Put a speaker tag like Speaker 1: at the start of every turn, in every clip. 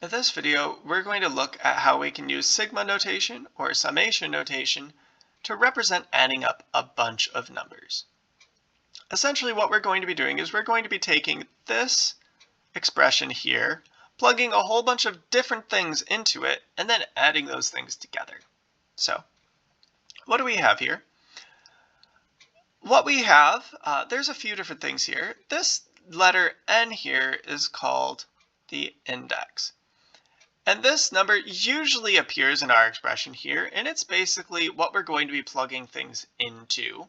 Speaker 1: In this video, we're going to look at how we can use sigma notation or summation notation to represent adding up a bunch of numbers. Essentially, what we're going to be doing is we're going to be taking this expression here, plugging a whole bunch of different things into it, and then adding those things together. So, what do we have here? What we have, there's a few different things here. This letter N here is called the index. And this number usually appears in our expression here, and it's basically what we're going to be plugging things into.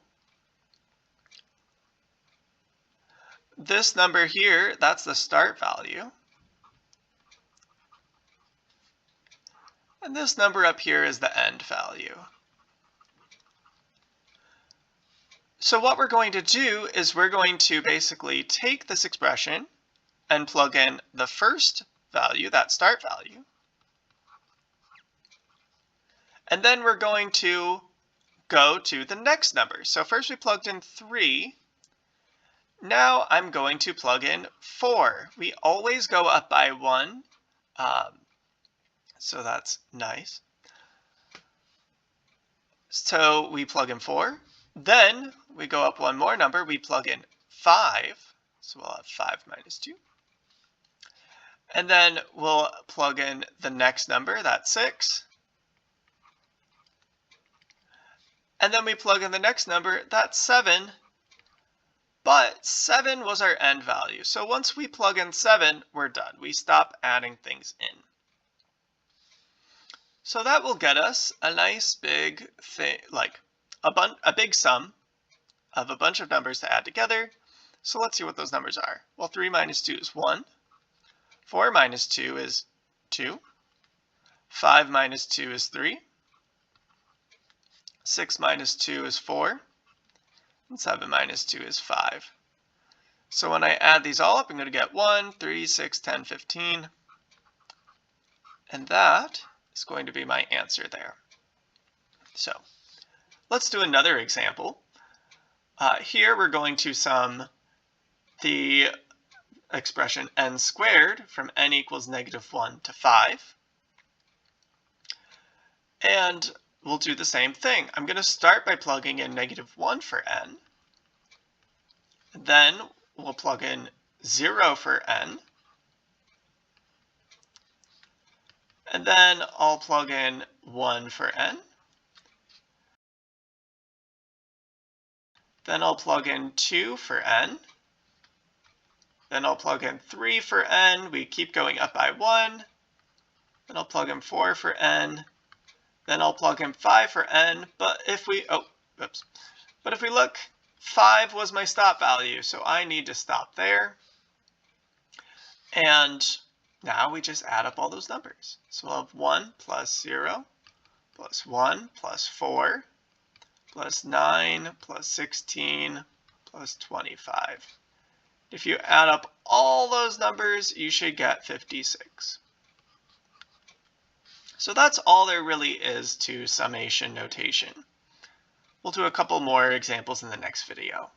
Speaker 1: This number here, that's the start value. And this number up here is the end value. So what we're going to do is we're going to basically take this expression and plug in the first value, that start value. And then we're going to go to the next number. So first we plugged in 3. Now I'm going to plug in 4. We always go up by 1. So that's nice. So we plug in 4. Then we go up one more number. We plug in 5. So we'll have 5 minus 2. And then we'll plug in the next number, that's 6. And then we plug in the next number, that's 7. But 7 was our end value. So once we plug in 7, we're done. We stop adding things in. So that will get us a nice big thing, like a big sum of a bunch of numbers to add together. So let's see what those numbers are. Well, 3 minus 2 is 1. 4 minus 2 is 2. 5 minus 2 is 3. 6 minus 2 is 4. And 7 minus 2 is 5. So when I add these all up, I'm going to get 1, 3, 6, 10, 15. And that is going to be my answer there. So let's do another example. Here we're going to sum the expression n squared from n equals -1 to 5. And we'll do the same thing. I'm going to start by plugging in -1 for n. Then we'll plug in 0 for n. And then I'll plug in 1 for n. Then I'll plug in 2 for n. Then I'll plug in 3 for n. We keep going up by 1. Then I'll plug in 4 for n. Then I'll plug in 5 for n. But if we look, 5 was my stop value, so I need to stop there. And now we just add up all those numbers. So we'll have 1 plus 0 plus 1 plus 4 plus 9 plus 16 plus 25. If you add up all those numbers, you should get 56. So that's all there really is to summation notation. We'll do a couple more examples in the next video.